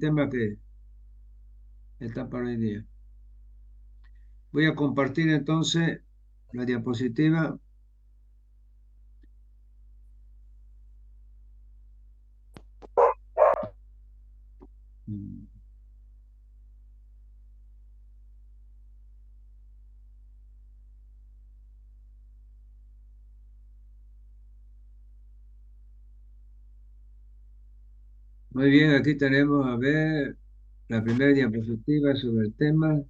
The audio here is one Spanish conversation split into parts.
tema que está para hoy día. Voy a compartir entonces la diapositiva. Mm, Muy bien, aquí tenemos, a ver, la primera diapositiva sobre el tema.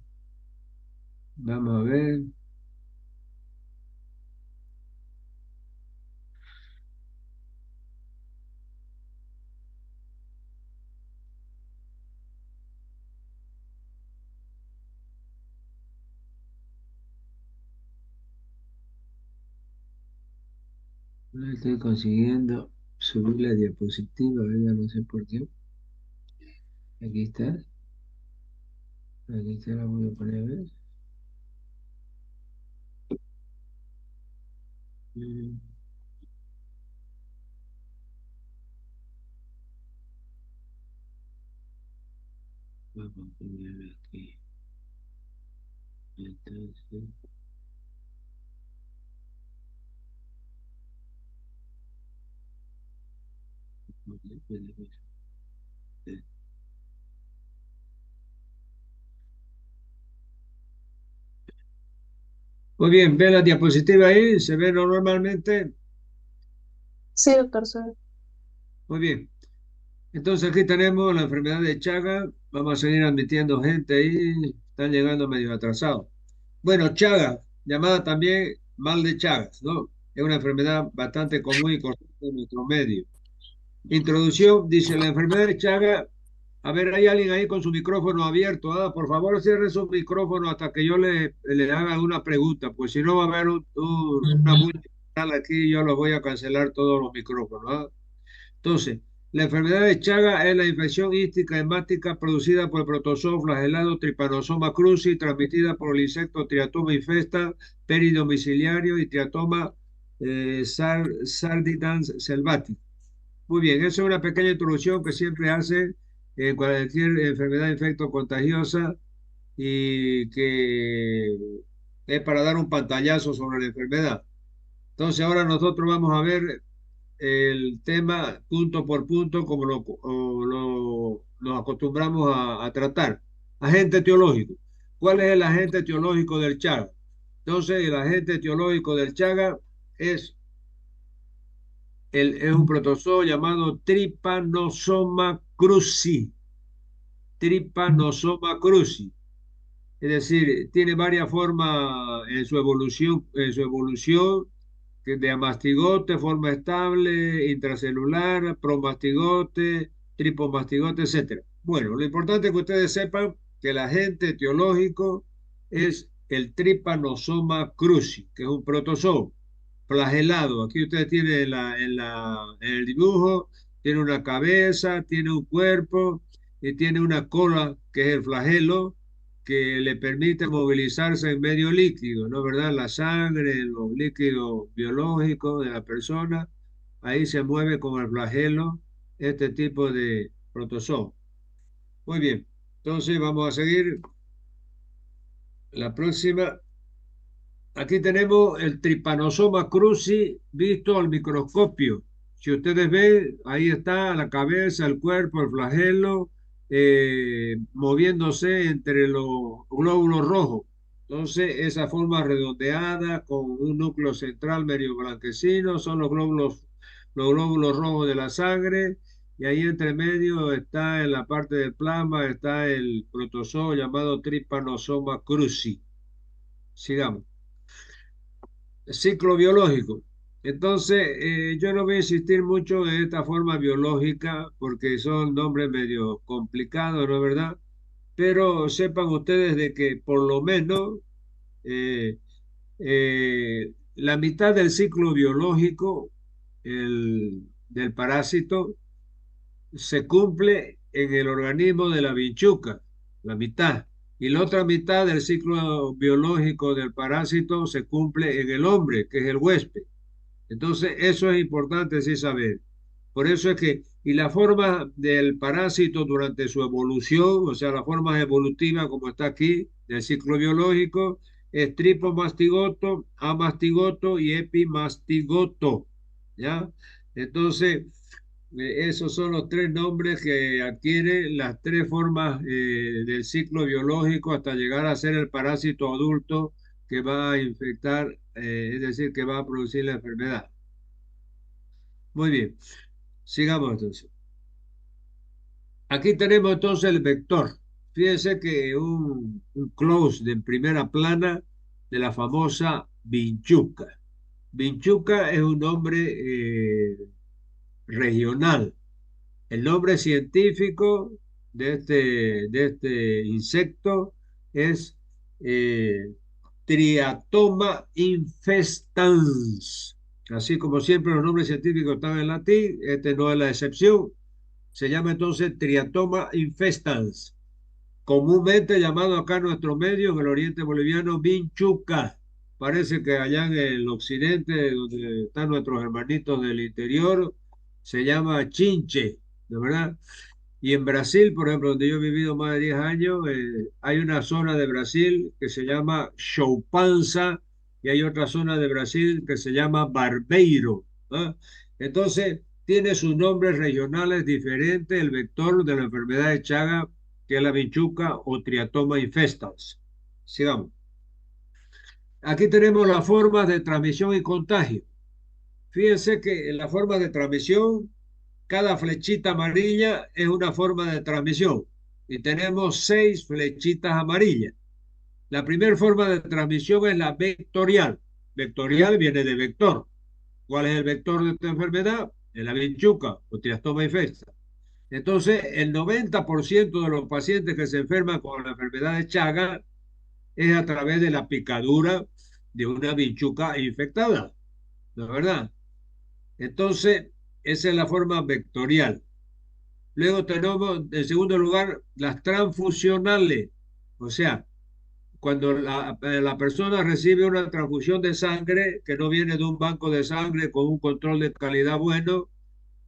Vamos a ver. No estoy consiguiendo subir la diapositiva, ¿verdad? No sé por qué. Aquí está. Aquí está, la voy a poner a ver. Mm, Vamos a poner aquí. Entonces, muy bien, ve la diapositiva ahí, se ve normalmente. Sí, doctor, sí. Muy bien. Entonces aquí tenemos la enfermedad de Chagas. Vamos a seguir admitiendo gente ahí. Están llegando medio atrasados. Bueno, Chagas, llamada también mal de Chagas, ¿no? Es una enfermedad bastante común y corriente en nuestro medio. Introducción, dice la enfermedad de Chagas. A ver, hay alguien ahí con su micrófono abierto. Por favor, cierre su micrófono hasta que yo le haga alguna pregunta, pues si no va a haber una multa aquí y yo los voy a cancelar todos los micrófonos. Entonces, la enfermedad de Chaga es la infección hística hemática producida por el protozoo flagelado Trypanosoma cruzi, transmitida por el insecto Triatoma infesta, peridomiciliario y Triatoma sardinans selvatic. Muy bien, esa es una pequeña introducción que siempre hace en cualquier enfermedad infecto contagiosa y que es para dar un pantallazo sobre la enfermedad. Entonces, ahora nosotros vamos a ver el tema punto por punto como nos acostumbramos a tratar. Agente etiológico. ¿Cuál es el agente etiológico del Chaga? Entonces, el agente etiológico del Chaga es, es un protozoo llamado Trypanosoma cruzi. Trypanosoma cruzi. Es decir, tiene varias formas en su evolución que de amastigote, forma estable, intracelular, promastigote, tripomastigote, etcétera. Bueno, lo importante es que ustedes sepan que el agente etiológico es el Trypanosoma cruzi, que es un protozoo flagelado. Aquí ustedes tienen en el dibujo, tiene una cabeza, tiene un cuerpo y tiene una cola, que es el flagelo, que le permite movilizarse en medio líquido, ¿no? ¿Verdad? La sangre, los líquidos biológicos de la persona, ahí se mueve con el flagelo este tipo de protozoo. Muy bien, entonces vamos a seguir la próxima. Aquí tenemos el Trypanosoma cruzi visto al microscopio. Si ustedes ven, ahí está la cabeza, el cuerpo, el flagelo, moviéndose entre los glóbulos rojos. Entonces, esa forma redondeada con un núcleo central medio blanquecino son los glóbulos rojos de la sangre. Y ahí entre medio está en la parte del plasma, está el protozoo llamado Trypanosoma cruzi. Sigamos. Ciclo biológico. Entonces, yo no voy a insistir mucho en esta forma biológica porque son nombres medio complicados, ¿no es verdad? Pero sepan ustedes de que por lo menos la mitad del ciclo biológico del parásito se cumple en el organismo de la bichuca, la mitad. Y la otra mitad del ciclo biológico del parásito se cumple en el hombre, que es el huésped. Entonces, eso es importante sí saber. Por eso es que Y la forma del parásito durante su evolución, o sea, la forma evolutiva como está aquí, del ciclo biológico, es tripomastigoto, amastigoto y epimastigoto, ¿ya? Entonces, esos son los tres nombres que adquieren las tres formas del ciclo biológico hasta llegar a ser el parásito adulto que va a infectar, es decir, que va a producir la enfermedad. Muy bien, sigamos entonces. Aquí tenemos entonces el vector. Fíjense que un close de primera plana de la famosa vinchuca. Vinchuca es un nombre regional. El nombre científico de este insecto es eh, Triatoma infestans. Así como siempre los nombres científicos están en latín, este no es la excepción. Se llama entonces Triatoma infestans, comúnmente llamado acá en nuestro medio, en el oriente boliviano, vinchuca. Parece que allá en el occidente, donde están nuestros hermanitos del interior, se llama chinche, ¿de verdad? Y en Brasil, por ejemplo, donde yo he vivido más de 10 años, hay una zona de Brasil que se llama Choupança y hay otra zona de Brasil que se llama Barbeiro, ¿ah? Entonces, tiene sus nombres regionales diferentes el vector de la enfermedad de Chaga, que es la vinchuca o Triatoma infestans. Sigamos. Aquí tenemos las formas de transmisión y contagio. Fíjense que en la forma de transmisión cada flechita amarilla es una forma de transmisión y tenemos 6 flechitas amarillas. La primera forma de transmisión es la vectorial. Vectorial viene de vector. ¿Cuál es el vector de esta enfermedad? Es la vinchuca o triastoma infesta. Entonces, el 90% de los pacientes que se enferman con la enfermedad de Chaga es a través de la picadura de una vinchuca infectada, ¿no es verdad? Entonces, esa es la forma vectorial. Luego tenemos, en segundo lugar, las transfusionales. O sea, cuando la persona recibe una transfusión de sangre que no viene de un banco de sangre con un control de calidad bueno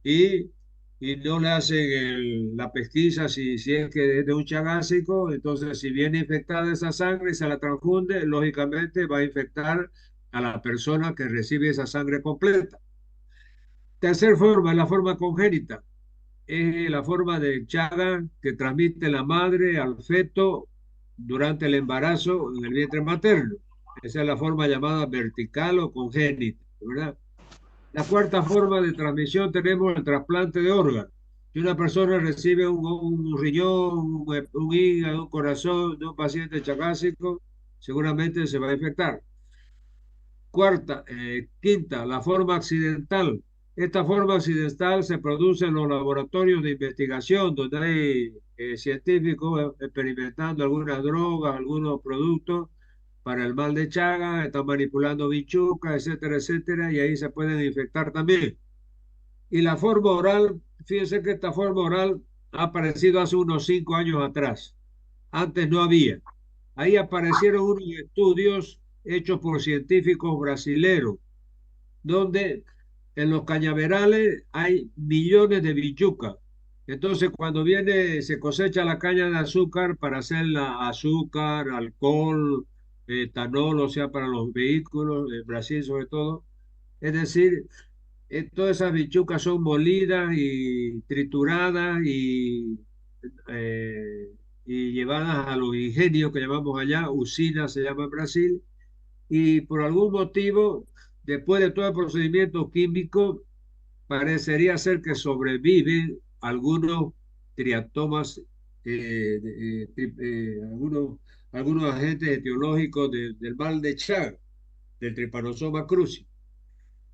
y, y no le hacen la pesquisa si es que es de un chagásico, entonces si viene infectada esa sangre y se la transfunde, lógicamente va a infectar a la persona que recibe esa sangre completa. Tercer forma, la forma congénita es la forma de Chaga que transmite la madre al feto durante el embarazo en el vientre materno. Esa es la forma llamada vertical o congénita, ¿verdad? La cuarta forma de transmisión tenemos el trasplante de órganos. Si una persona recibe un riñón, un hígado, un corazón de un paciente chacásico, seguramente se va a infectar. Quinta, la forma accidental. Esta forma accidental se produce en los laboratorios de investigación, donde hay científicos experimentando algunas drogas, algunos productos para el mal de Chaga, están manipulando bichuca, etcétera, etcétera, y ahí se pueden infectar también. Y la forma oral, fíjense que esta forma oral ha aparecido hace unos 5 años atrás. Antes no había. Ahí aparecieron unos estudios hechos por científicos brasileros donde en los cañaverales hay millones de bichucas. Entonces, cuando viene, se cosecha la caña de azúcar para hacer la azúcar, alcohol, etanol, o sea, para los vehículos, en Brasil sobre todo. Es decir, todas esas bichucas son molidas y trituradas eh, y llevadas a los ingenios que llamamos allá, usinas se llama en Brasil, y por algún motivo, después de todo el procedimiento químico, parecería ser que sobreviven algunos triatomas, algunos agentes etiológicos del mal de Chagas, del Trypanosoma cruzi.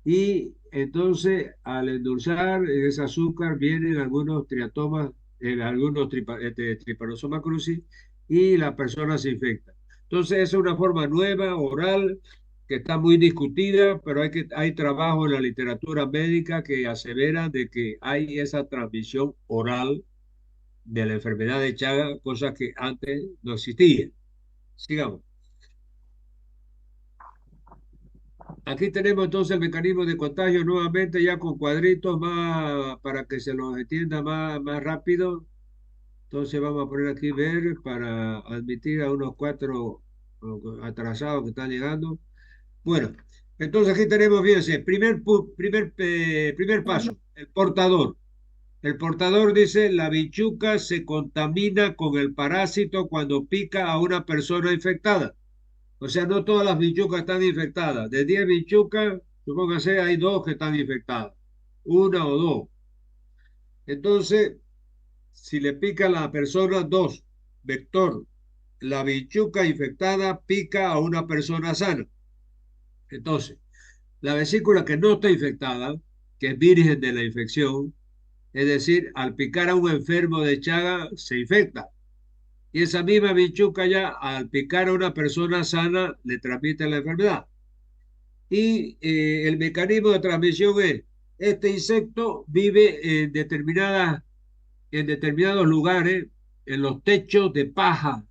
Y entonces, al endulzar ese azúcar, vienen algunos triatomas, Trypanosoma cruzi, y la persona se infecta. Entonces, esa es una forma nueva, oral, que está muy discutida, pero hay trabajo en la literatura médica que asevera de que hay esa transmisión oral de la enfermedad de Chagas, cosa que antes no existía. Sigamos. Aquí tenemos entonces el mecanismo de contagio nuevamente ya con cuadritos más para que se los entienda más rápido. Entonces vamos a poner aquí ver para admitir a unos cuatro atrasados que están llegando. Bueno, entonces aquí tenemos, fíjense, primer paso, el portador. El portador dice, la bichuca se contamina con el parásito cuando pica a una persona infectada. O sea, no todas las bichucas están infectadas. De 10 bichucas, supóngase, hay dos que están infectadas. Una o dos. Entonces, si le pica a la persona, dos. Vector. La bichuca infectada pica a una persona sana. Entonces, la vesícula que no está infectada, que es virgen de la infección, es decir, al picar a un enfermo de Chaga, se infecta. Y esa misma bichuca ya, al picar a una persona sana, le transmite la enfermedad. Y el mecanismo de transmisión es, este insecto vive en determinados lugares, en los techos de paja,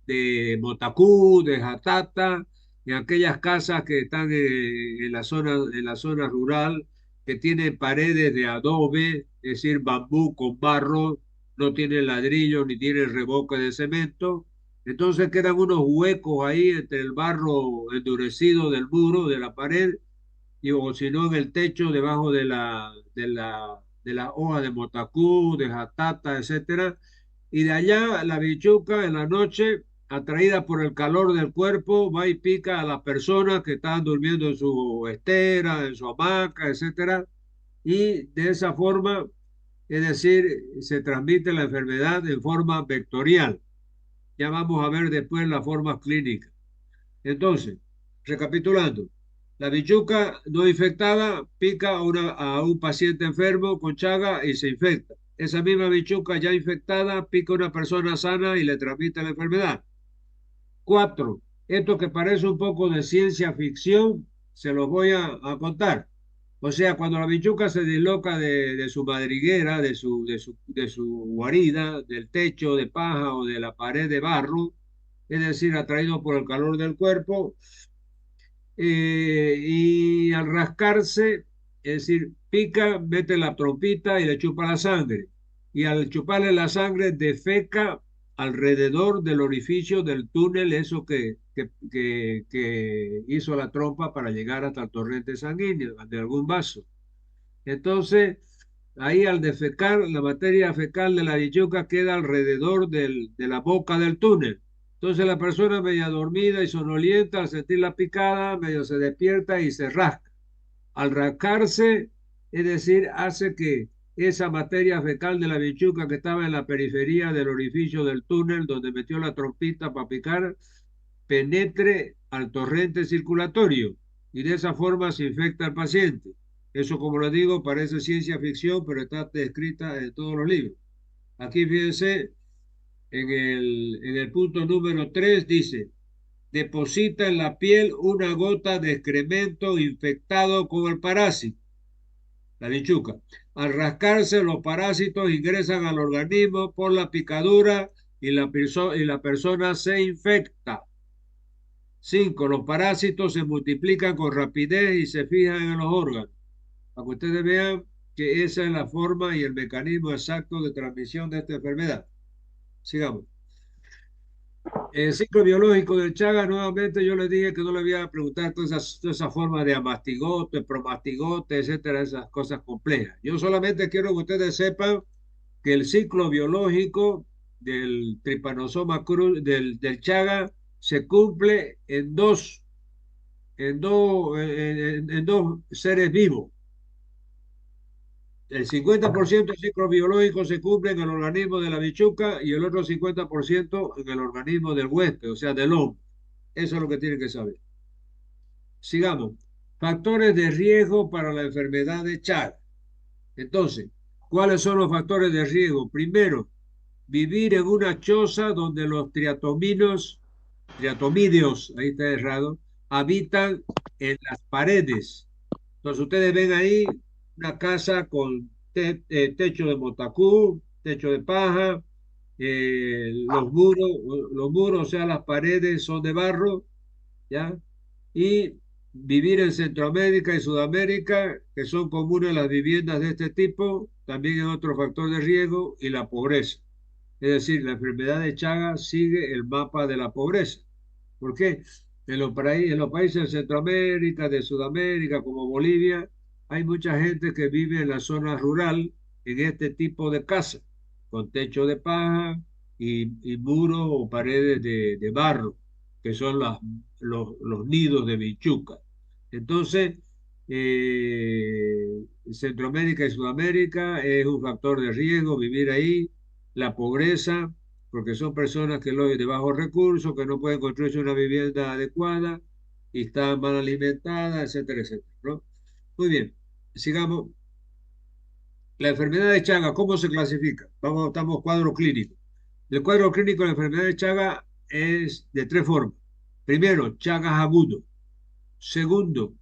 de motacú, de jatata, en aquellas casas que están en la zona rural, que tienen paredes de adobe, es decir, bambú con barro, no tienen ladrillo ni tienen revoque de cemento. Entonces quedan unos huecos ahí entre el barro endurecido del muro, de la pared, y, o si no en el techo, debajo de la hoja de motacú, de jatata, etcétera. Y de allá la bichuca en la noche, atraída por el calor del cuerpo, va y pica a las personas que están durmiendo en su estera, en su hamaca, etcétera. Y de esa forma, es decir, se transmite la enfermedad en forma vectorial. Ya vamos a ver después las formas clínicas. Entonces, recapitulando, la bichuca no infectada pica a un paciente enfermo con chaga y se infecta. Esa misma bichuca ya infectada pica a una persona sana y le transmite la enfermedad. Cuatro, esto que parece un poco de ciencia ficción, se los voy a contar. O sea, cuando la bichuca se disloca de su madriguera, de su guarida, del techo de paja o de la pared de barro, es decir, atraído por el calor del cuerpo, y al rascarse, es decir, pica, mete la trompita y le chupa la sangre. Y al chuparle la sangre, defeca alrededor del orificio del túnel, eso que hizo la trompa para llegar hasta el torrente sanguíneo de algún vaso. Entonces, ahí al defecar, la materia fecal de la bichuca queda alrededor de la boca del túnel. Entonces la persona media dormida y sonolienta, al sentir la picada, medio se despierta y se rasca. Al rascarse, es decir, hace que esa materia fecal de la bichuca que estaba en la periferia del orificio del túnel donde metió la trompita para picar, penetre al torrente circulatorio y de esa forma se infecta al paciente. Eso, como lo digo, parece ciencia ficción, pero está descrita en todos los libros. Aquí fíjense, en el punto número 3 dice, deposita en la piel una gota de excremento infectado con el parásito, la bichuca. Al rascarse, los parásitos ingresan al organismo por la picadura y la persona se infecta. 5. Los parásitos se multiplican con rapidez y se fijan en los órganos. Para que ustedes vean que esa es la forma y el mecanismo exacto de transmisión de esta enfermedad. Sigamos. El ciclo biológico del Chagas, nuevamente yo les dije que no le voy a preguntar todas esas formas de amastigote, promastigote, etcétera, esas cosas complejas. Yo solamente quiero que ustedes sepan que el ciclo biológico del Trypanosoma cruzi, del Chaga, se cumple en dos seres vivos. El 50% del ciclo biológico se cumple en el organismo de la bichuca y el otro 50% en el organismo del huésped, o sea, del hombre. Eso es lo que tienen que saber. Sigamos. Factores de riesgo para la enfermedad de Chagas. Entonces, ¿cuáles son los factores de riesgo? Primero, vivir en una choza donde los triatomídeos, ahí está errado, habitan en las paredes. Entonces ustedes ven ahí una casa con techo de motacú, techo de paja, los muros, o sea, las paredes son de barro, ¿ya? Y vivir en Centroamérica y Sudamérica, que son comunes las viviendas de este tipo, también es otro factor de riesgo, y la pobreza. Es decir, la enfermedad de Chagas sigue el mapa de la pobreza. ¿Por qué? En los países de Centroamérica, de Sudamérica, como Bolivia, hay mucha gente que vive en la zona rural en este tipo de casa, con techo de paja y muros o paredes de barro, que son los nidos de bichuca. Entonces, Centroamérica y Sudamérica es un factor de riesgo vivir ahí, la pobreza porque son personas que lo de bajos recursos, que no pueden construirse una vivienda adecuada y están mal alimentadas, etcétera, etcétera, ¿no? Muy bien, sigamos. La enfermedad de Chagas, ¿cómo se clasifica? Estamos cuadro clínico. El cuadro clínico de la enfermedad de Chagas es de tres formas. Primero, Chagas agudo. Segundo,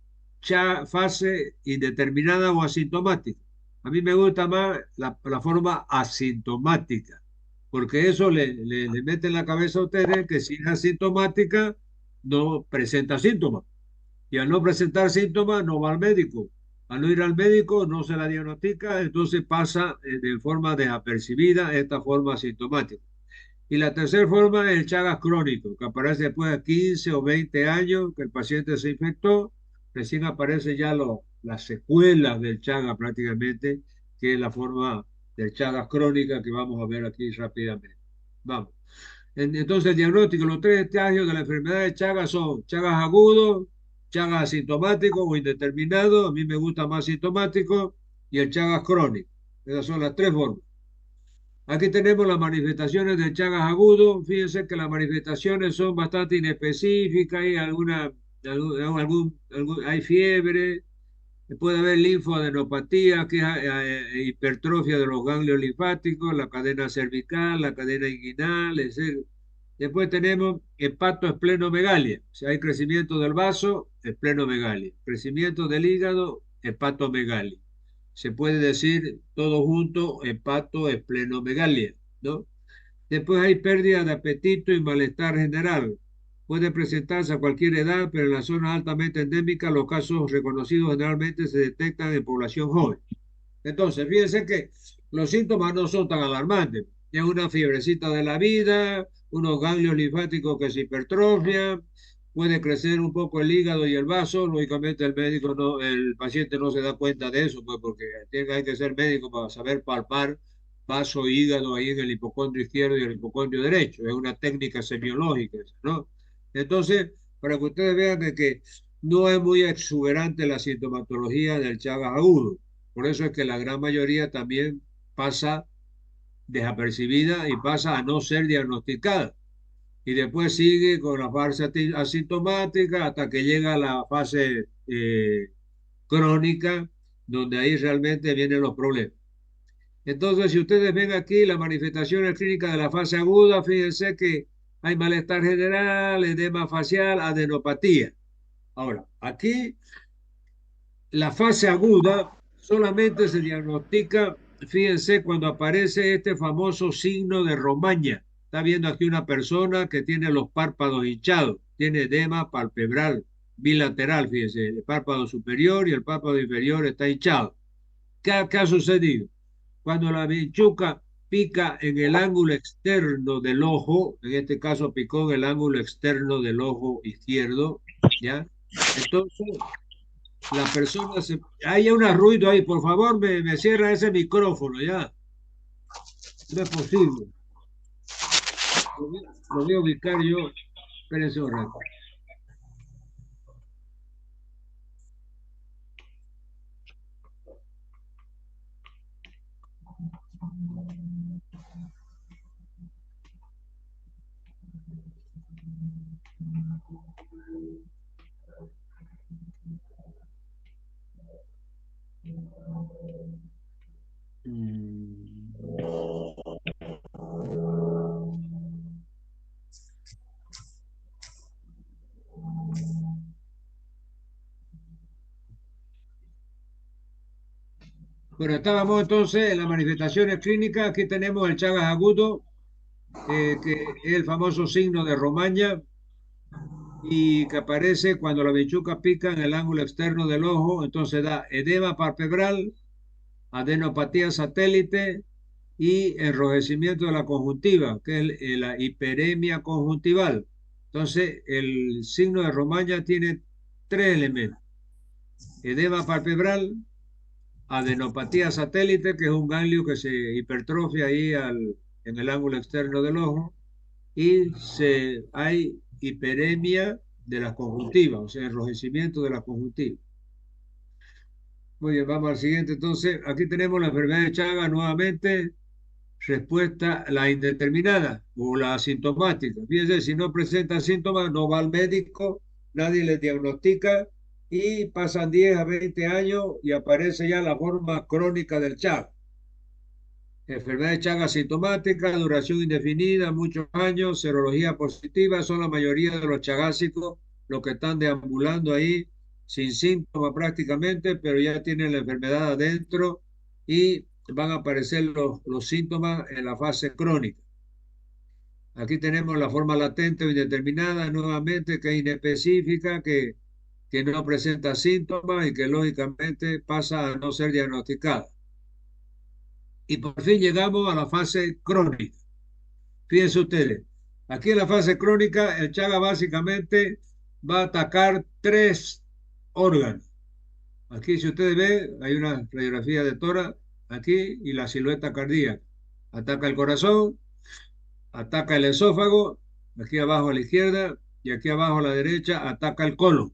fase indeterminada o asintomática. A mí me gusta más la forma asintomática, porque eso le mete en la cabeza a ustedes que si es asintomática no presenta síntomas. Y al no presentar síntomas no va al médico. Al no ir al médico no se la diagnostica, entonces pasa de forma desapercibida esta forma asintomática. Y la tercera forma es el Chagas crónico, que aparece después de 15 o 20 años que el paciente se infectó, recién aparecen ya las secuelas del Chagas prácticamente, que es la forma del Chagas crónica que vamos a ver aquí rápidamente. Vamos. Entonces, el diagnóstico, los tres estadios de la enfermedad de Chagas son Chagas agudo, Chagas asintomático o indeterminado, a mí me gusta más sintomático, y el Chagas crónico. Esas son las tres formas. Aquí tenemos las manifestaciones de Chagas agudo. Fíjense que las manifestaciones son bastante inespecíficas. Hay hay fiebre, puede haber linfoadenopatía, que es hipertrofia de los ganglios linfáticos, la cadena cervical, la cadena inguinal, etc. Después tenemos hepatoesplenomegalia. Si hay crecimiento del vaso, esplenomegalia. Crecimiento del hígado, hepatomegalia. Se puede decir todo junto, hepatoesplenomegalia, ¿no? Después hay pérdida de apetito y malestar general. Puede presentarse a cualquier edad, pero en las zonas altamente endémicas los casos reconocidos generalmente se detectan en población joven. Entonces, fíjense que los síntomas no son tan alarmantes. Es una fiebrecita de la vida, unos ganglios linfáticos que se hipertrofian, puede crecer un poco el hígado y el vaso. Lógicamente el médico no, el paciente no se da cuenta de eso, pues porque hay que ser médico para saber palpar vaso, hígado ahí en el hipocondrio izquierdo y el hipocondrio derecho. Es una técnica semiológica, ¿no? Entonces, para que ustedes vean que no es muy exuberante la sintomatología del Chagas agudo. Por eso es que la gran mayoría también pasa desapercibida y pasa a no ser diagnosticada. Y después sigue con la fase asintomática hasta que llega a la fase crónica, donde ahí realmente vienen los problemas. Entonces, si ustedes ven aquí las manifestaciones clínicas de la fase aguda, fíjense que hay malestar general, edema facial, adenopatía. Ahora, aquí la fase aguda solamente se diagnostica, fíjense, cuando aparece este famoso signo de Romaña. Está viendo aquí una persona que tiene los párpados hinchados, tiene edema palpebral bilateral, fíjense, el párpado superior y el párpado inferior está hinchado. ¿Qué ha sucedido? Cuando la bichuca pica en el ángulo externo del ojo, en este caso picó en el ángulo externo del ojo izquierdo, ¿ya? Entonces, la persona se... Hay un ruido ahí, por favor, me cierra ese micrófono, ya. No es posible. Lo voy a ubicar yo. Espérense un rato. Mm. Bueno, estábamos entonces en las manifestaciones clínicas. Aquí tenemos el Chagas agudo, que es el famoso signo de Romaña. y que aparece cuando la bichuca pica en el ángulo externo del ojo, entonces da edema palpebral, adenopatía satélite y enrojecimiento de la conjuntiva, que es la hiperemia conjuntival. Entonces, el signo de Romaña tiene tres elementos: edema palpebral, adenopatía satélite, que es un ganglio que se hipertrofia ahí en el ángulo externo del ojo, y hay hiperemia de la conjuntiva, o sea, enrojecimiento de la conjuntiva. Muy bien, vamos al siguiente. Entonces, aquí tenemos la enfermedad de Chagas nuevamente. Respuesta, la indeterminada o la asintomática. Fíjense, si no presenta síntomas, no va al médico, nadie le diagnostica y pasan 10 a 20 años y aparece ya la forma crónica del Chagas. Enfermedad de Chagas asintomática, duración indefinida, muchos años, serología positiva, son la mayoría de los chagásicos los que están deambulando ahí sin síntomas prácticamente, pero ya tienen la enfermedad adentro y van a aparecer los síntomas en la fase crónica. Aquí tenemos la forma latente o indeterminada, nuevamente, que es inespecífica, que no presenta síntomas y que lógicamente pasa a no ser diagnosticada. Y por fin llegamos a la fase crónica. Fíjense ustedes, aquí en la fase crónica, el Chaga básicamente va a atacar tres órganos. Aquí, si ustedes ven, hay una radiografía de tórax aquí y la silueta cardíaca. Ataca el corazón, ataca el esófago, aquí abajo a la izquierda y aquí abajo a la derecha ataca el colon.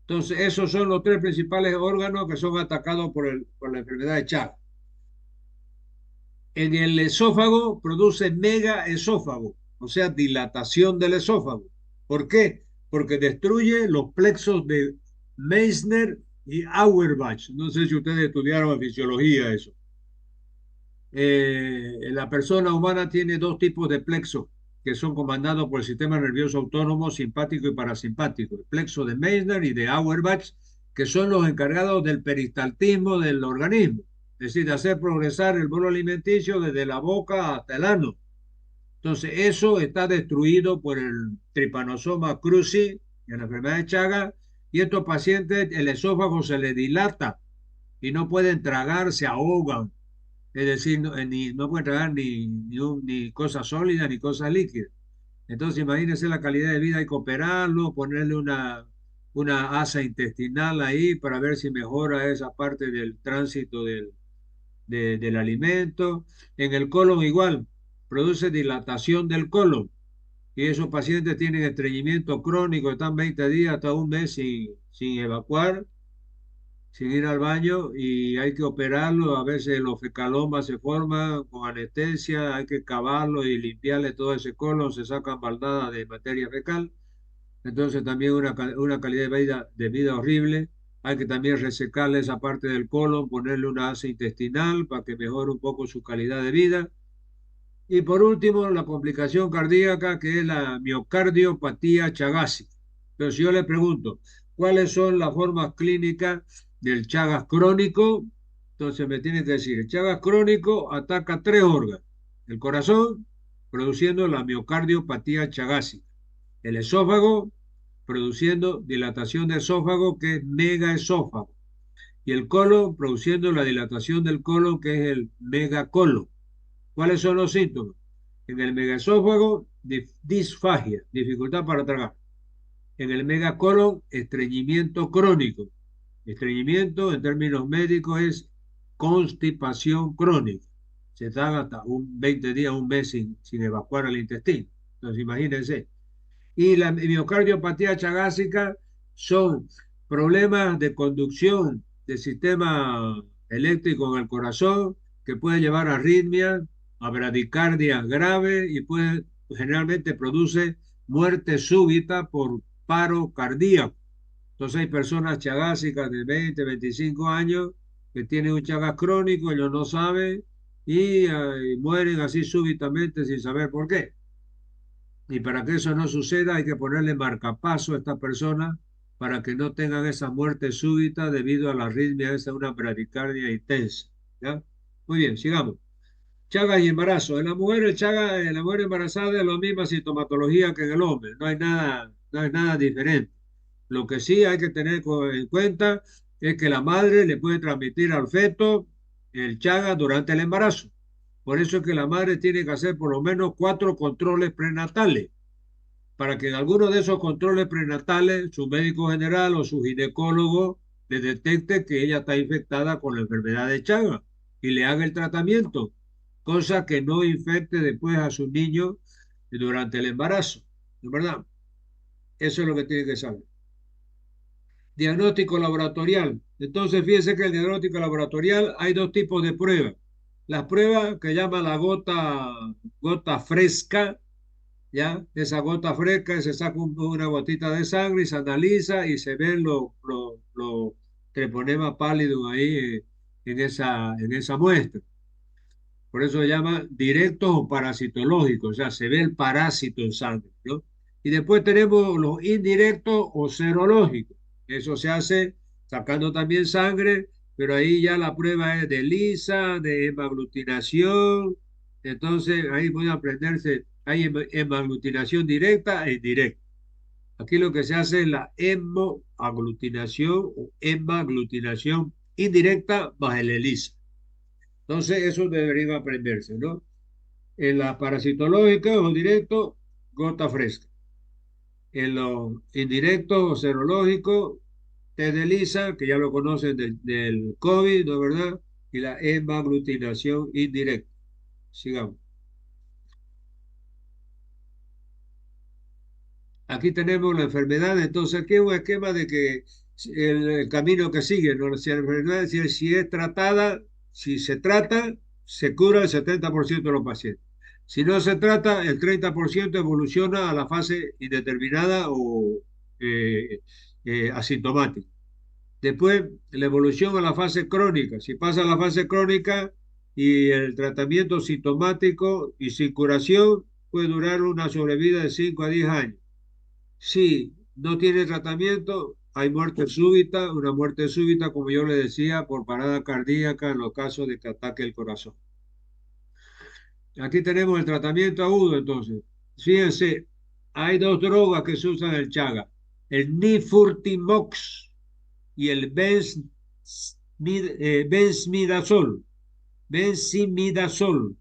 Entonces, esos son los tres principales órganos que son atacados por la enfermedad de Chagas. En el esófago produce megaesófago, o sea, dilatación del esófago. ¿Por qué? Porque destruye los plexos de Meissner y Auerbach. No sé si ustedes estudiaron en fisiología eso. La persona humana tiene dos tipos de plexos que son comandados por el sistema nervioso autónomo simpático y parasimpático, el plexo de Meissner y de Auerbach, que son los encargados del peristaltismo del organismo, es decir, de hacer progresar el bolo alimenticio desde la boca hasta el ano. Entonces, eso está destruido por el tripanosoma cruzi en la enfermedad de Chagas, y estos pacientes el esófago se les dilata y no pueden tragar, se ahogan, es decir, no pueden tragar ni cosas sólidas ni cosas líquidas. Entonces, imagínense la calidad de vida, hay que operarlo, ponerle una asa intestinal ahí para ver si mejora esa parte del tránsito del alimento. En el colon igual, produce dilatación del colon y esos pacientes tienen estreñimiento crónico, están 20 días hasta un mes sin evacuar, sin ir al baño y hay que operarlo. A veces los fecalomas se forman con anestesia, hay que cavarlo y limpiarle todo ese colon, se sacan baldadas de materia fecal. Entonces también una calidad de vida horrible. Hay que también resecarle esa parte del colon, ponerle una asa intestinal para que mejore un poco su calidad de vida. Y por último, la complicación cardíaca, que es la miocardiopatía chagásica. Pero si yo le pregunto, ¿cuáles son las formas clínicas del Chagas crónico? Entonces me tiene que decir, el Chagas crónico ataca tres órganos: el corazón, produciendo la miocardiopatía chagásica; el esófago, produciendo dilatación de esófago, que es megaesófago; y el colon, produciendo la dilatación del colon, que es el megacolon. ¿Cuáles son los síntomas? En el megaesófago, disfagia, dificultad para tragar. En el megacolon, estreñimiento crónico. Estreñimiento, en términos médicos, es constipación crónica. Se tarda hasta 20 días, un mes sin evacuar el intestino. Entonces, imagínense. Y la miocardiopatía chagásica son problemas de conducción del sistema eléctrico en el corazón que puede llevar a arritmias, a bradicardia grave y generalmente produce muerte súbita por paro cardíaco. Entonces hay personas chagásicas de 20, 25 años que tienen un chagas crónico, ellos no saben y mueren así súbitamente sin saber por qué. Y para que eso no suceda, hay que ponerle marcapaso a estas personas para que no tengan esa muerte súbita debido a la arritmia, esa una bradicardia intensa. ¿Ya? Muy bien, sigamos. Chagas y embarazo. En la mujer, el Chagas, en la mujer embarazada es la misma sintomatología que en el hombre. No hay no es nada diferente. Lo que sí hay que tener en cuenta es que la madre le puede transmitir al feto el Chaga durante el embarazo. Por eso es que la madre tiene que hacer por lo menos 4 controles prenatales, para que en alguno de esos controles prenatales su médico general o su ginecólogo le detecte que ella está infectada con la enfermedad de Chaga y le haga el tratamiento, cosa que no infecte después a su niño durante el embarazo. ¿De verdad? Eso es lo que tiene que saber. Diagnóstico laboratorial. Entonces, fíjense que el diagnóstico laboratorial hay 2 tipos de pruebas. Las pruebas que llama la gota fresca, ¿ya? Esa gota fresca se saca una gotita de sangre y se analiza y se ven los treponemas pálidos ahí en esa muestra. Por eso se llama directos o parasitológicos, o sea, se ve el parásito en sangre, ¿no? Y después tenemos los indirectos o serológicos. Eso se hace sacando también sangre, pero ahí ya la prueba es de ELISA, de hemaglutinación. Entonces, ahí pueden aprenderse, hay hemaglutinación directa e indirecta. Aquí lo que se hace es la hemoaglutinación o hemaglutinación indirecta más el ELISA. Entonces, eso deberían aprenderse, ¿no? En la parasitológica o directo, gota fresca. En lo indirecto o serológico, test de ELISA, que ya lo conocen del COVID, ¿no es verdad? Y la hemaglutinación indirecta. Sigamos. Aquí tenemos la enfermedad, entonces aquí hay un esquema de que el camino que sigue, ¿no? Si la enfermedad, si es tratada, si se trata, se cura el 70% de los pacientes. Si no se trata, el 30% evoluciona a la fase indeterminada o asintomática. Después, la evolución a la fase crónica. Si pasa a la fase crónica y el tratamiento sintomático y sin curación, puede durar una sobrevida de 5 a 10 años. Si no tiene tratamiento, hay muerte súbita, una muerte súbita, como yo le decía, por parada cardíaca en los casos de que ataque el corazón. Aquí tenemos el tratamiento agudo, entonces. Fíjense, hay 2 drogas que se usan en el Chaga, el Nifurtimox y el benzimidazol. Benzimidazol.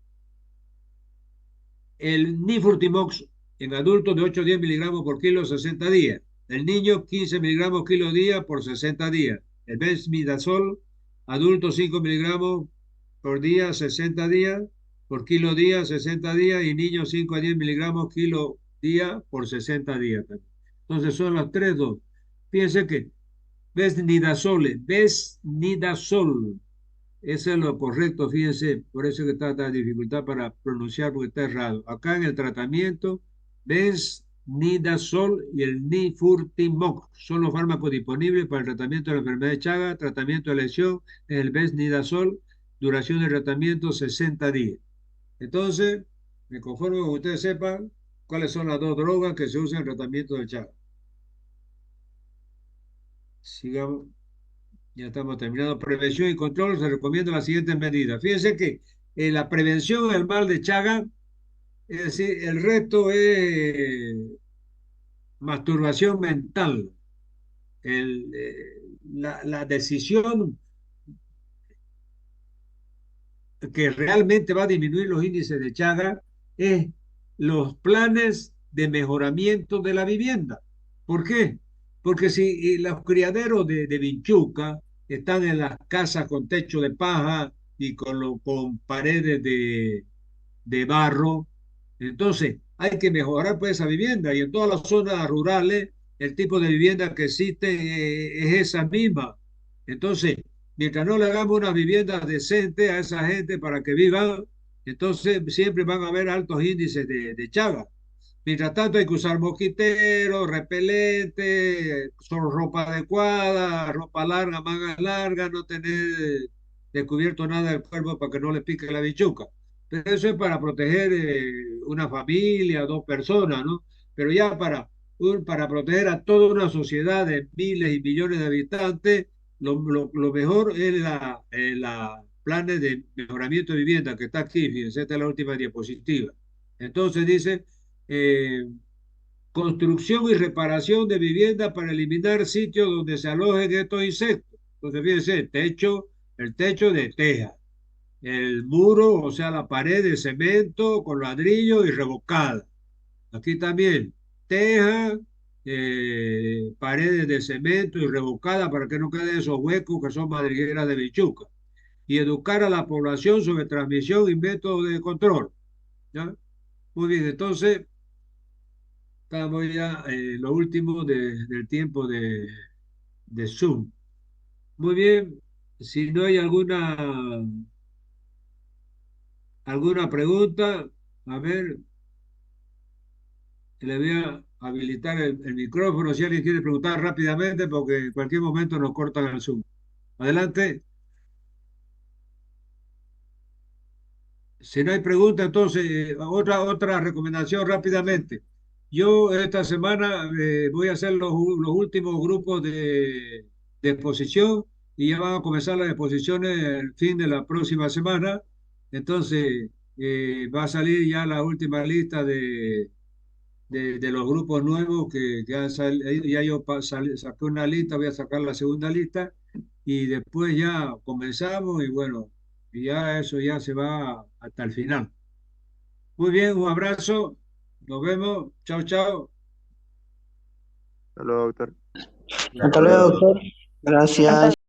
El Nifurtimox en adultos de 8 a 10 miligramos por kilo 60 días. El niño 15 miligramos kilo día por 60 días. El benzimidazol, adulto 5 miligramos por día 60 días, por kilo día 60 días y niño 5 a 10 miligramos kilo día por 60 días también. Entonces son las 3 dos. Fíjense que besnidazol, eso es lo correcto, fíjense, por eso que está esta dificultad para pronunciar porque está errado. Acá en el tratamiento, Nidazol y el Nifurtimox son los fármacos disponibles para el tratamiento de la enfermedad de Chaga, tratamiento de lesión, el Nidazol, duración del tratamiento 60 días. Entonces, me conformo con que ustedes sepan cuáles son las 2 drogas que se usan en el tratamiento de Chaga. Sigamos. Ya estamos terminando. Prevención y control, se recomienda las siguientes medidas. Fíjense que la prevención del mal de Chaga, es decir, el resto es masturbación mental. La decisión que realmente va a disminuir los índices de Chaga es los planes de mejoramiento de la vivienda. ¿Por qué? Porque si los criaderos de vinchuca están en las casas con techo de paja y con paredes de barro, entonces hay que mejorar pues esa vivienda y en todas las zonas rurales el tipo de vivienda que existe es esa misma. Entonces, mientras no le hagamos una vivienda decente a esa gente para que vivan, entonces siempre van a haber altos índices de Chaga. Mientras tanto hay que usar mosquiteros, repelente, son ropa adecuada, ropa larga, manga larga, no tener descubierto nada del cuerpo para que no le pique la bichuca. Pero eso es para proteger una familia, 2 personas, ¿no? Pero ya para proteger a toda una sociedad de miles y millones de habitantes, lo mejor es la planes de mejoramiento de vivienda que está aquí, fíjense, esta es la última diapositiva. Entonces dice, eh, construcción y reparación de viviendas para eliminar sitios donde se alojen estos insectos. Entonces, fíjense, el techo de teja, el muro, o sea, la pared de cemento con ladrillo y revocada. Aquí también, teja, paredes de cemento y revocada para que no queden esos huecos que son madrigueras de bichuca. Y educar a la población sobre transmisión y métodos de control. ¿Ya? Muy bien, entonces estamos ya en lo último del tiempo de Zoom. Muy bien, si no hay alguna pregunta, a ver, le voy a habilitar el micrófono si alguien quiere preguntar rápidamente, porque en cualquier momento nos cortan el Zoom. Adelante. Si no hay pregunta, entonces otra recomendación rápidamente. Yo esta semana voy a hacer los últimos grupos de exposición y ya van a comenzar las exposiciones el fin de la próxima semana. Entonces va a salir ya la última lista de los grupos nuevos que han salido. Ya yo saqué una lista, voy a sacar la segunda lista y después ya comenzamos y bueno, y ya eso ya se va hasta el final. Muy bien, un abrazo, nos vemos, chao, chao. Hasta luego, doctor. Hasta Hasta luego, luego. doctor. Hasta Gracias.